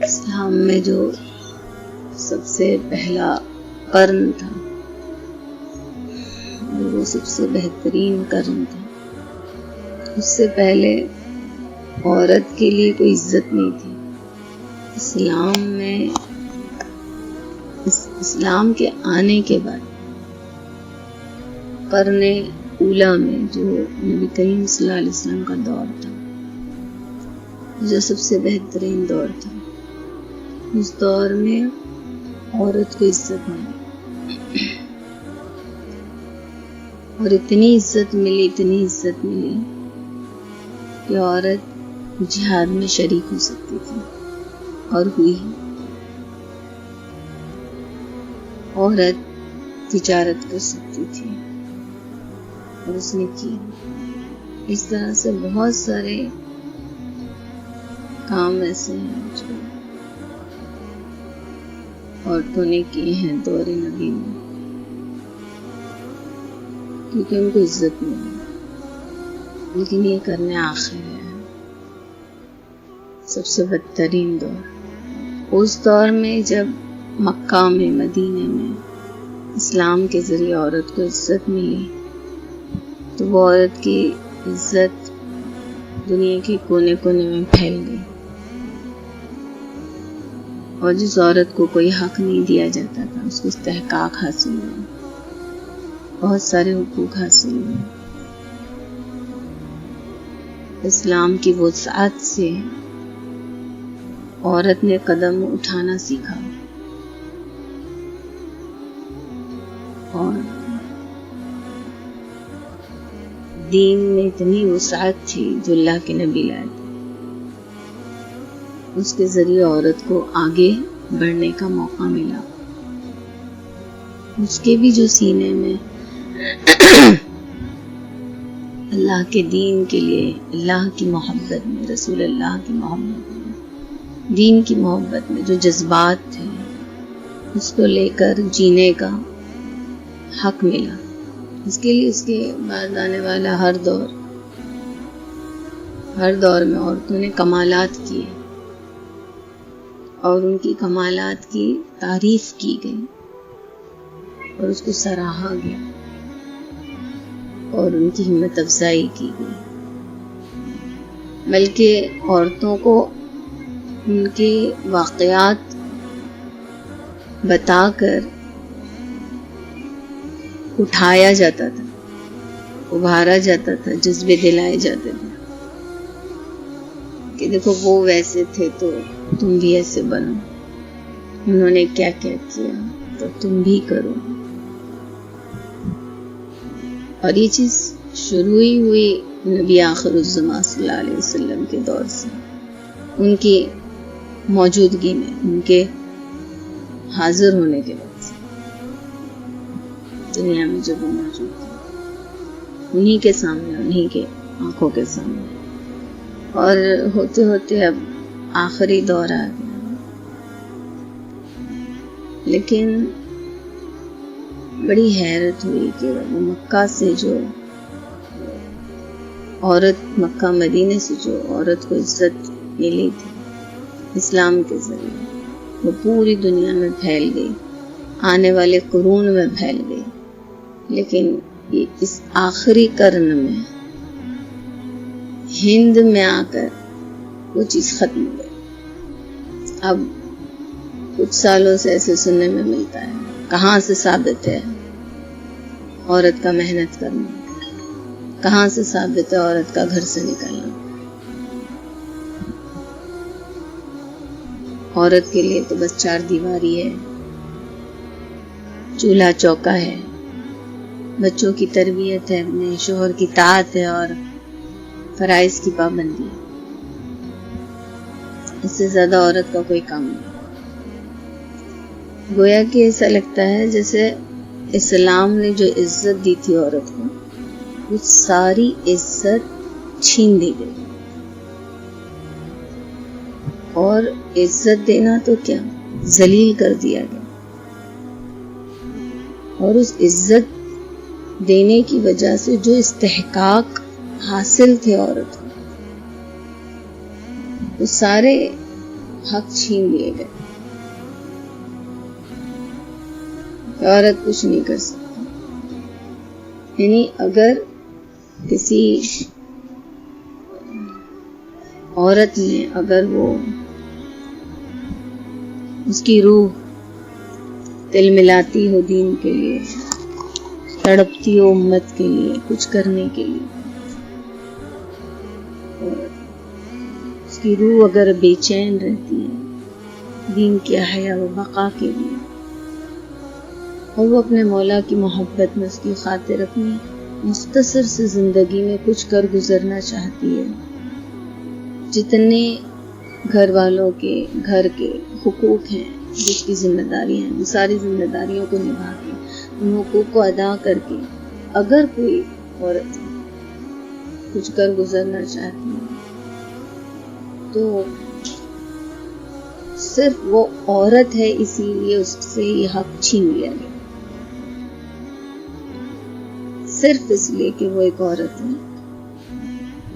اسلام میں جو سب سے پہلا قرن تھا اور وہ سب سے بہترین قرن تھا، اس سے پہلے عورت کے لیے کوئی عزت نہیں تھی۔ اسلام کے آنے کے بعد قرن اولا میں جو نبی کریم صلی اللہ علیہ وسلم کا دور تھا، جو سب سے بہترین دور تھا، اس دور میں عورت کو عزت ملی اور اتنی عزت ملی کہ عورت جہاد میں شریک ہو سکتی تھی اور ہوئی۔ عورت تجارت کر سکتی تھی اور اس نے کی۔ اس طرح سے بہت سارے کام ایسے ہیں جو عورتوں نے کیے ہیں دور نبی میں، کیونکہ ان کو عزت ملی۔ لیکن یہ کرنے آخر ہے سب سے بدترین دور، اس دور میں جب مکہ میں، مدینے میں اسلام کے ذریعے عورت کو عزت ملی، تو وہ عورت کی عزت دنیا کے کونے کونے میں پھیل گئی، اور جس عورت کو کوئی حق نہیں دیا جاتا تھا اس کو استحقاق حاصل ہوا، بہت سارے حقوق حاصل ہوئے۔ اسلام کی وسعت سے عورت نے قدم اٹھانا سیکھا، اور دین میں اتنی وسعت تھی جو اللہ کے نبی لائے تھے، اس کے ذریعے عورت کو آگے بڑھنے کا موقع ملا۔ اس کے بھی جو سینے میں اللہ کے دین کے لیے، اللہ کی محبت میں، رسول اللہ کی محبت میں، دین کی محبت میں جو جذبات تھے، اس کو لے کر جینے کا حق ملا۔ اس کے لیے اس کے بعد آنے والا ہر دور میں عورتوں نے کمالات کیے، اور ان کی کمالات کی تعریف کی گئی اور اس کو سراہا گیا اور ان کی ہمت افزائی کی گئی، بلکہ عورتوں کو ان کے واقعات بتا کر اٹھایا جاتا تھا، ابھارا جاتا تھا، جذبے دلائے جاتے تھے کہ دیکھو وہ ویسے تھے تو تم بھی ایسے بنو، انہوں نے کیا کیا تو تم بھی کرو۔ اور یہ چیز شروع ہی ہوئی نبی آخر الزمان صلی اللہ علیہ وسلم کے دور سے، ان کی موجودگی میں، ان کے حاضر ہونے کے وقت سے دنیا میں جب وہ موجود تھے، انہی کے سامنے، انہی کے آنکھوں کے سامنے، اور ہوتے ہوتے اب آخری دور آ گیا۔ لیکن بڑی حیرت ہوئی کہ وہ مکہ سے جو عورت، مکہ مدینے سے جو عورت کو عزت ملی تھی اسلام کے ذریعے، وہ پوری دنیا میں پھیل گئی، آنے والے قرون میں پھیل گئی۔ لیکن اس آخری قرن میں ہند میں آ کر وہ چیز ختم ہو گئی۔ اب کچھ سالوں سے ایسے سننے میں ملتا ہے، کہاں سے ثابت ہے عورت کا محنت کرنا، کہاں سے ثابت ہے عورت کا گھر سے نکلنا؟ عورت کے لیے تو بس 4 دیواری ہے، چولہا چوکا ہے، بچوں کی تربیت ہے، اپنے شوہر کی طاعت ہے، اور فرائض کی پابندی ہے۔ اس سے زیادہ عورت کا کوئی کام نہیں۔ گویا کہ ایسا لگتا ہے جیسے اسلام نے جو عزت دی تھی عورت کو، وہ ساری عزت چھین دی گئی، اور عزت دینا تو کیا، ذلیل کر دیا گیا۔ اور اس عزت دینے کی وجہ سے جو استحقاق حاصل تھے عورت کو، وہ سارے حق چھین لیے گئے. عورت کچھ نہیں کر سکتی. یعنی اگر کسی عورت نے اگر وہ اس کی روح تل ملاتی ہو دین کے لیے، تڑپتی ہو امت کے لیے، کچھ کرنے کے لیے، اور اس کی روح اگر بے چین رہتی ہے دین کی حیا و بقا کے لیے، اور وہ اپنے مولا کی محبت میں اس کی خاطر اپنی مختصر سی زندگی میں کچھ کر گزرنا چاہتی ہے، جتنے گھر والوں کے گھر کے حقوق ہیں، جس کی ذمہ داری ہیں، وہ ساری ذمہ داریوں کو نبھا کے، ان حقوق کو ادا کر کے، اگر کوئی عورت کچھ کر گزرنا چاہتی ہے تو صرف وہ عورت ہے، اسی لیے اس سے یہ حق چھین لیا گیا. صرف اس لیے کہ وہ ایک عورت ہے،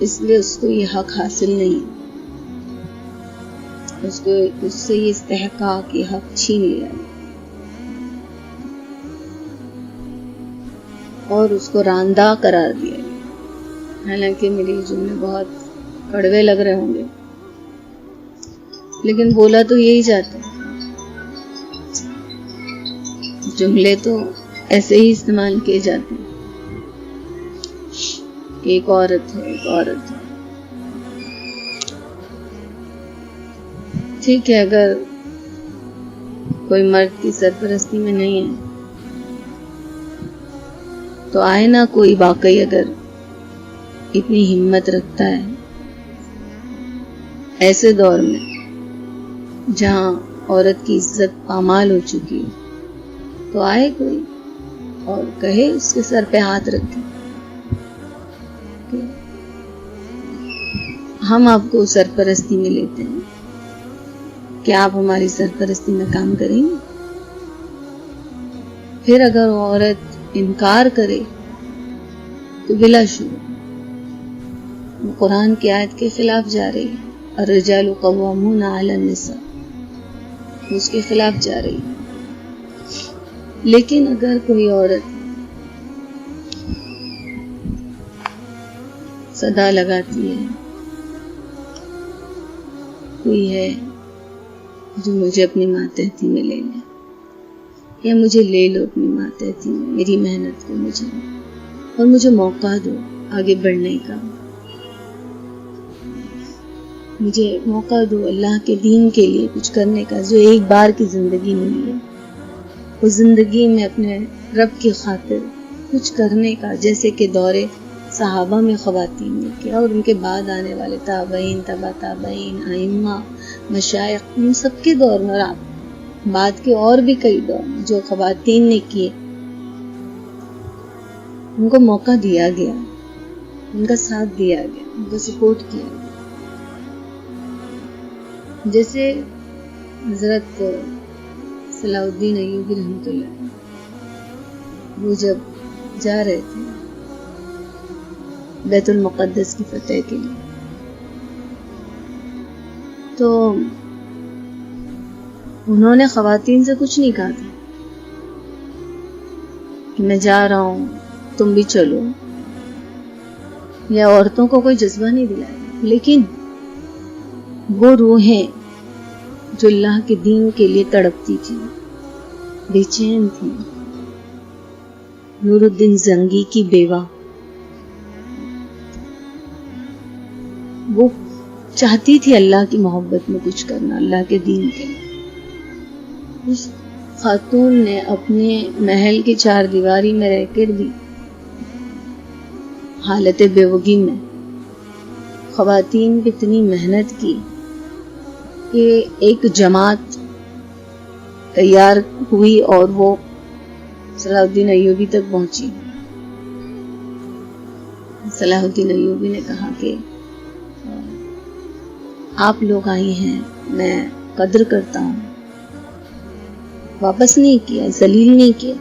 اس لیے اس کو یہ حق حاصل نہیں ہے. اس سے یہ استحقاق، یہ حق چھین لیا اور اس کو راندہ قرار دیا گیا. حالانکہ میرے جملے بہت کڑوے لگ رہے ہوں گے، لیکن بولا تو یہی جاتا ہے. جملے تو ایسے ہی استعمال کیے جاتے ہیں. ایک عورت ہے، ایک عورت ہے. ٹھیک ہے، اگر کوئی مرد کی سرپرستی میں نہیں ہے تو آئے نا کوئی واقعی اگر اتنی ہمت رکھتا ہے ایسے دور میں جہاں عورت کی عزت پامال ہو چکی ہے، تو آئے کوئی اور کہے، اس کے سر پہ ہاتھ رکھے، ہم آپ کو سرپرستی میں لیتے ہیں، کیا آپ ہماری سرپرستی میں کام کریں گے؟ پھر اگر وہ عورت انکار کرے تو بلا شبہ وہ قرآن کی آیت کے خلاف جا رہی ہے. الرجال قوامون علی النساء، اس کے خلاف جا رہی ہے. لیکن اگر کوئی عورت صدا لگاتی ہے، کوئی ہے جو مجھے اپنی ماتحتی میں لے لے، یا مجھے لے لو اپنی ماتحتی میں، میری محنت کو مجھے، اور مجھے موقع دو آگے بڑھنے کا، مجھے موقع دو اللہ کے دین کے لیے کچھ کرنے کا، جو ایک بار کی زندگی ملی ہے، اس زندگی میں اپنے رب کی خاطر کچھ کرنے کا، جیسے کہ دور صحابہ میں خواتین نے کیا، اور ان کے بعد آنے والے تابعین، تبع تابعین، ائمہ، مشائخ، ان سب کے دور میں، اور بعد کے اور بھی کئی دور میں جو خواتین نے کیے، ان کو موقع دیا گیا، ان کا ساتھ دیا گیا، ان کو سپورٹ کیا گیا. جیسے حضرت صلاح الدین ایوبی رحمۃ اللہ، وہ جب جا رہے تھے بیت المقدس کی فتح کے لیے، تو انہوں نے خواتین سے کچھ نہیں کہا تھا کہ میں جا رہا ہوں تم بھی چلو، یا عورتوں کو کوئی جذبہ نہیں دلایا، لیکن وہ روحیں جو اللہ کے دین کے لیے تڑپتی تھی، بے چین تھی، نور الدین زنگی کی بیوہ، وہ چاہتی تھی اللہ کی محبت میں کچھ کرنا، اللہ کے دین کے لیے. اس خاتون نے اپنے محل کی چار دیواری میں رہ کر بھی حالت بیوگی میں خواتین کی اتنی محنت کی کہ ایک جماعت تیار ہوئی اور وہ صلاح الدین ایوبی تک پہنچی. صلاح الدین ایوبی نے کہا کہ آپ لوگ آئی ہیں، میں قدر کرتا ہوں. واپس نہیں کیا، ذلیل نہیں کیا،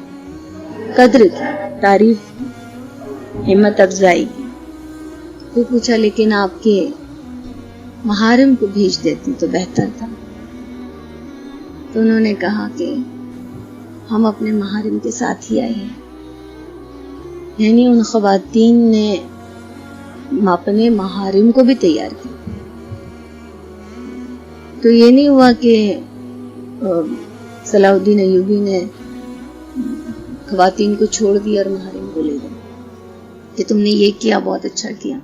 قدر کی، تعریف کی، ہمت افزائی کی. پھر پوچھا لیکن آپ کے محارم کو بھیج دیتی تو بہتر تھا. تو انہوں نے کہا کہ ہم اپنے محارم کے ساتھ ہی آئے ہیں. یعنی ان خواتین نے اپنے محارم کو بھی تیار کیا. تو یہ نہیں ہوا کہ صلاح الدین ایوبی نے خواتین کو چھوڑ دیا اور محارم کو لے گئے کہ تم نے یہ کیا، بہت اچھا کیا،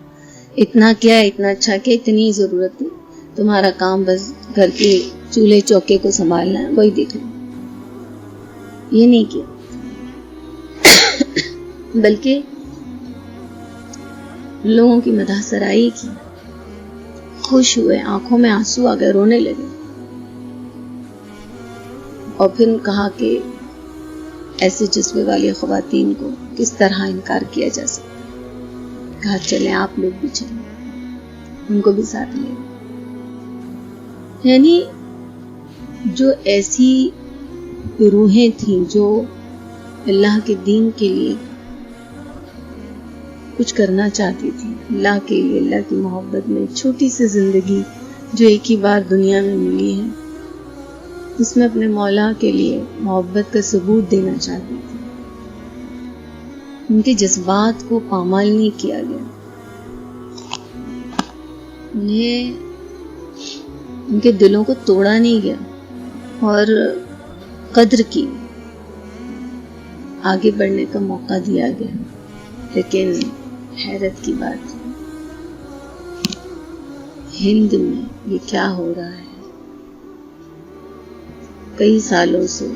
اتنا کیا، اتنا اچھا کیا، اتنی ضرورت ہے، تمہارا کام بس گھر کے چولہے چوکے کو سنبھالنا ہے، وہی دیکھ لو. یہ نہیں کیا، بلکہ لوگوں کی مدح سرائی کی، خوش ہوئے، آنکھوں میں آنسو آ گئے، رونے لگے. اور پھر کہا کہ ایسے جذبے والی خواتین کو کس طرح انکار کیا جا سکتا. کہا چلیں آپ لوگ بھی چلیں، ان کو بھی ساتھ لیں. یعنی جو ایسی روحیں تھیں جو اللہ کے دین کے لیے کچھ کرنا چاہتی تھی، اللہ کے لیے، اللہ کی محبت میں، چھوٹی سی زندگی جو ایک ہی بار دنیا میں ملی ہے، اس میں اپنے مولا کے لیے محبت کا ثبوت دینا چاہتی تھی. ان کے جذبات کو پامال نہیں کیا گیا، انہیں ان کے دلوں کو توڑا نہیں گیا اور قدر کی، آگے بڑھنے کا موقع دیا گیا. لیکن حیرت کی بات ہے، ہند میں یہ کیا ہو رہا ہے؟ کئی سالوں سے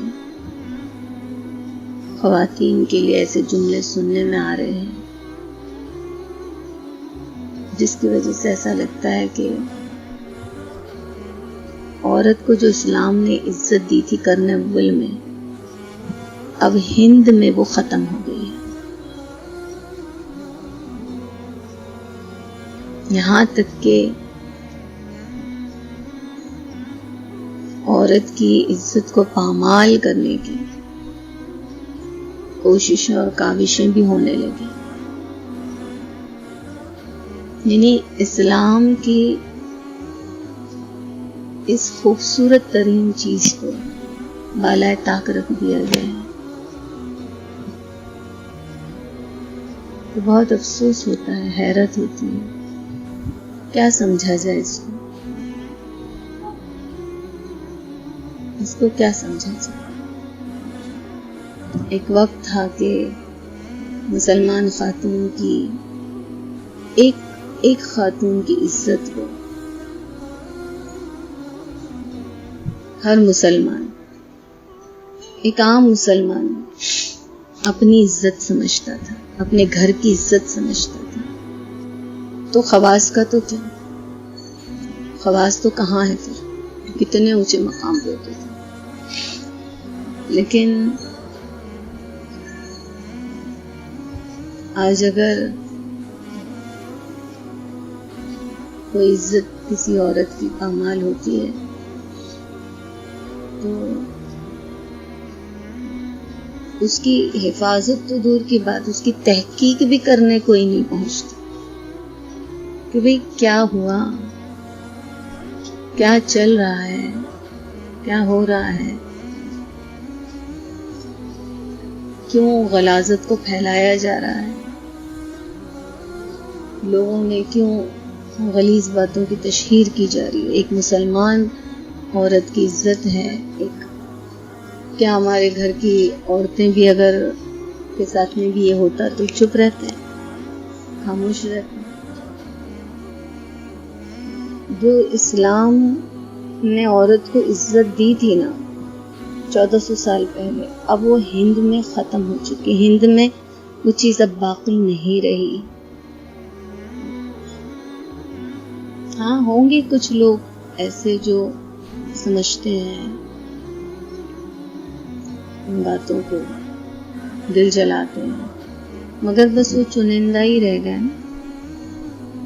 خواتین کے لیے ایسے جملے سننے میں آ رہے ہیں جس کی وجہ سے ایسا لگتا ہے کہ عورت کو جو اسلام نے عزت دی تھی کرنول میں، اب ہند میں وہ ختم ہو گئی ہے. یہاں تک کہ عورت کی عزت کو پامال کرنے کی کوششیں اور کاوشیں بھی ہونے لگی. یعنی اسلام کی اس خوبصورت ترین چیز کو بالائے طاق رکھ دیا گیا ہے. تو بہت افسوس ہوتا ہے، حیرت ہوتی ہے، کیا سمجھا جائے اس کو کیا سمجھا جائے. ایک وقت تھا کہ مسلمان خاتون کی ایک خاتون کی عزت کو ہر مسلمان، ایک عام مسلمان اپنی عزت سمجھتا تھا، اپنے گھر کی عزت سمجھتا تھا. تو خواص کا تو کیا، خواص تو کہاں ہے پھر، کتنے اونچے مقام پہ ہوتے تھے. لیکن آج اگر کوئی عزت کسی عورت کی پامال ہوتی ہے تو اس کی حفاظت تو دور کی بات، اس کی تحقیق بھی کرنے کوئی نہیں پہنچتا کہ بھئی کیا ہوا، کیا چل رہا ہے، کیا ہو رہا ہے، کیوں غلاظت کو پھیلایا جا رہا ہے، لوگوں میں کیوں غلیظ باتوں کی تشہیر کی جا رہی ہے. ایک مسلمان عورت کی عزت ہے. ایک کیا ہمارے گھر کی عورتیں بھی اگر کے ساتھ میں بھی یہ ہوتا تو چپ رہتے ہیں، خاموش رہتے ہیں. جو اسلام نے عورت کو عزت دی تھی نا 1400 سال پہلے، اب وہ ہند میں ختم ہو چکی. ہند میں وہ چیز اب باقی نہیں رہی. ہاں ہوں گے کچھ لوگ ایسے جو سمجھتے ہیں، ان باتوں کو دل جلاتے ہیں، مگر بس وہ چنندہ ہی رہ گئے نا.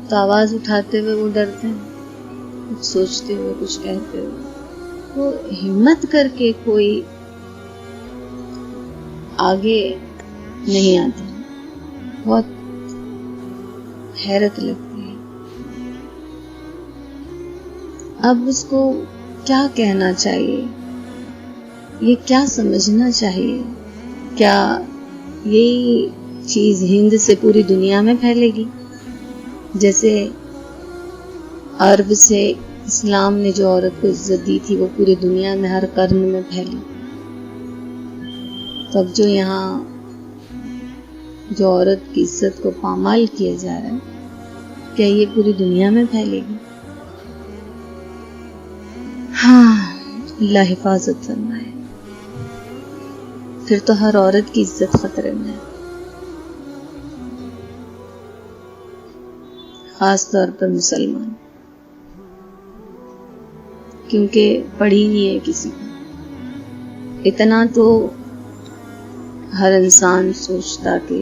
تو آواز اٹھاتے ہوئے وہ ڈرتے ہیں، کچھ سوچتے ہوئے، کچھ کہتے ہوئے. تو ہمت کر کے کوئی آگے نہیں آتا. بہت حیرت لگتی ہے. اب اس کو کیا کہنا چاہیے یہ کیا سمجھنا چاہیے؟ کیا یہی چیز ہند سے پوری دنیا میں پھیلے گی؟ جیسے عرب سے اسلام نے جو عورت کو عزت دی تھی وہ پوری دنیا میں ہر قرن میں پھیلی، تب جو یہاں جو عورت کی عزت کو پامال کیا جا رہا ہے، کیا یہ پوری دنیا میں پھیلے گی؟ ہاں، اللہ حفاظت فرمائے۔ پھر تو ہر عورت کی عزت خطرے میں ہے، خاص طور پر مسلمان، کیونکہ پڑھی نہیں ہے کسی کو۔ اتنا تو ہر انسان سوچتا کہ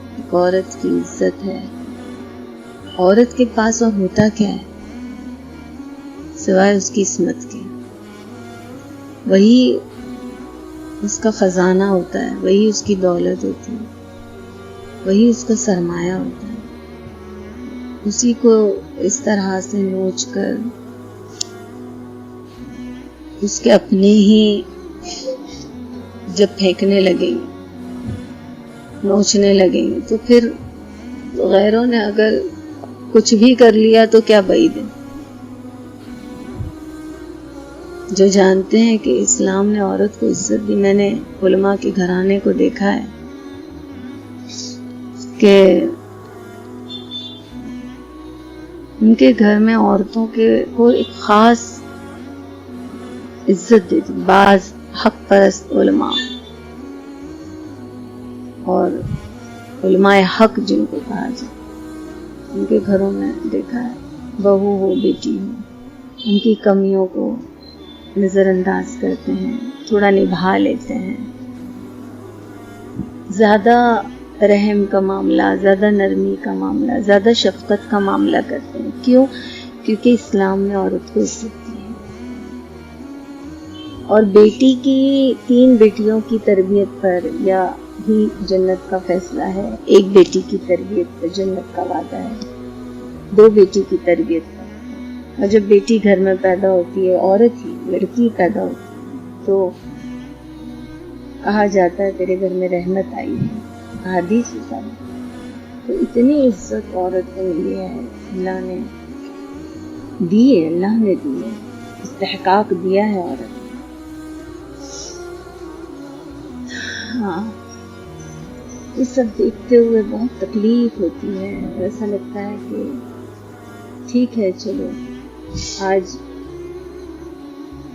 ایک عورت کی عزت ہے، عورت کے پاس اور ہوتا کیا ہے سوائے اس کی عصمت کے؟ وہی اس کا خزانہ ہوتا ہے، وہی اس کی دولت ہوتی ہے، وہی اس کا سرمایہ ہوتا ہے۔ اسی کو اس طرح سے نوچ کر اس کے اپنے ہی جب پھینکنے لگیں گے، نوچنے لگیں گے، تو پھر غیروں نے اگر کچھ بھی کر لیا تو کیا بعید ہے؟ جو جانتے ہیں کہ اسلام نے عورت کو عزت دی، میں نے علماء کے گھرانے کو دیکھا ہے کہ ان کے گھر میں عورتوں کو ایک خاص عزت دیتی۔ بعض حق پرست علماء اور علماء حق جن کو کہا جائے، ان کے گھروں میں دیکھا ہے، بہو ہو بیٹی ہو، ان کی کمیوں کو نظر انداز کرتے ہیں، تھوڑا نبھا لیتے ہیں، زیادہ رحم کا معاملہ، زیادہ نرمی کا معاملہ، زیادہ شفقت کا معاملہ کرتے ہیں۔ کیوں؟ کیونکہ اسلام نے عورت کو عزت دی ہے۔ اور بیٹی کی 3 بیٹیوں کی تربیت پر یا ہی جنت کا فیصلہ ہے، ایک بیٹی کی تربیت پر جنت کا وعدہ ہے، 2 بیٹی کی تربیت پر۔ اور جب بیٹی گھر میں پیدا ہوتی ہے، عورت ہی لڑکی پیدا ہوتی ہے، تو کہا جاتا ہے تیرے گھر میں رحمت آئی ہے، حدیث ہے۔ تو اتنی عزت عورت کو ملی ہے، اللہ نے دی ہے، اللہ نے دی ہے، استحقاق دیا ہے عورت۔ ہاں، یہ سب دیکھتے ہوئے بہت تکلیف ہوتی ہے، ایسا لگتا ہے کہ ٹھیک ہے، چلو آج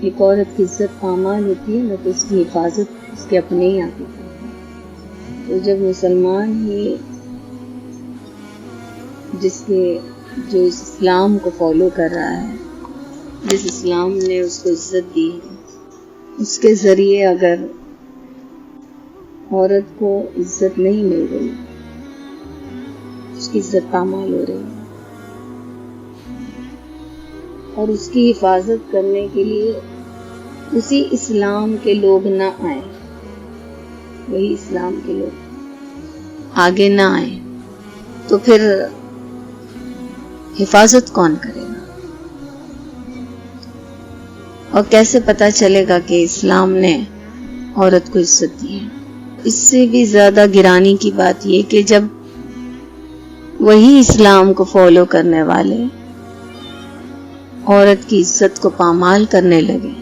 ایک عورت کی عزت پامال ہوتی ہے نہ، تو اس کی حفاظت اس کے اپنے ہی آگے کرتے ہیں۔ تو جب مسلمان ہی جو اس اسلام کو فالو کر رہا ہے، جس اسلام نے اس کو عزت دی ہے، اس کے ذریعے اگر عورت کو عزت نہیں مل رہی، اس کی عزت پامال ہو رہی ہے، اور اس کی حفاظت کرنے کے لیے اسی اسلام کے لوگ نہ آئیں، وہی اسلام کے لوگ آگے نہ آئیں، تو پھر حفاظت کون کرے گا؟ اور کیسے پتا چلے گا کہ اسلام نے عورت کو عزت دی ہے؟ اس سے بھی زیادہ گرانی کی بات یہ کہ جب وہی اسلام کو فالو کرنے والے عورت کی عزت کو پامال کرنے لگے،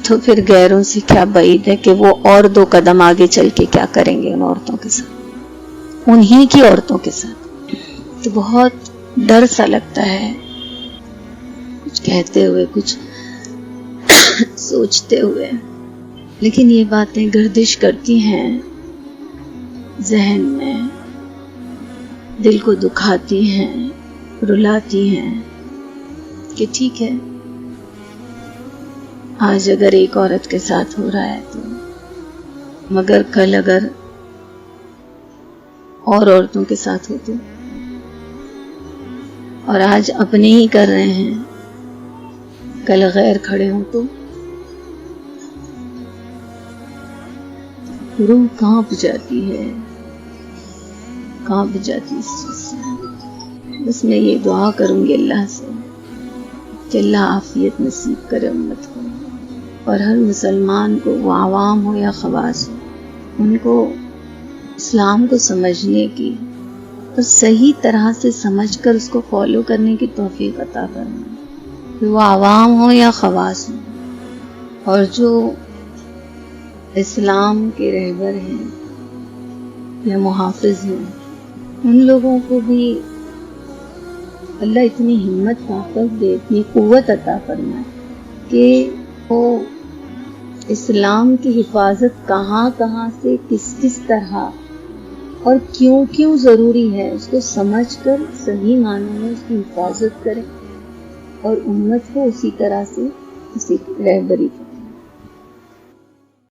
تو پھر غیروں سے کیا بعید ہے کہ وہ اور 2 قدم آگے چل کے کیا کریں گے ان عورتوں کے ساتھ، انہی کی عورتوں کے ساتھ۔ تو بہت ڈر سا لگتا ہے کچھ کہتے ہوئے، کچھ سوچتے ہوئے، لیکن یہ باتیں گردش کرتی ہیں ذہن میں، دل کو دکھاتی ہیں، رلاتی ہیں کہ ٹھیک ہے، آج اگر ایک عورت کے ساتھ ہو رہا ہے تو مگر کل اگر اور عورتوں کے ساتھ ہوتے، اور آج اپنے ہی کر رہے ہیں، کل غیر کھڑے ہوں تو روح کانپ جاتی ہے، کانپ جاتی اس چیز سے۔ بس میں یہ دعا کروں گی اللہ سے کہ اللہ عافیت نصیب کرے امت کو، اور ہر مسلمان کو، وہ عوام ہو یا خواص ہو، ان کو اسلام کو سمجھنے کی اور صحیح طرح سے سمجھ کر اس کو فالو کرنے کی توفیق عطا فرمائے، کہ وہ عوام ہو یا خواص ہو۔ اور جو اسلام کے رہبر ہیں یا محافظ ہیں، ان لوگوں کو بھی اللہ اتنی ہمت طاقت دے، اتنی قوت عطا فرمائے کہ وہ اسلام کی حفاظت کہاں کہاں سے کس کس طرح اور کیوں ضروری ہے اس کو سمجھ کر صحیح معنوں میں اس کی حفاظت کریں اور امت کو اسی طرح سے اسی رہبری کریں۔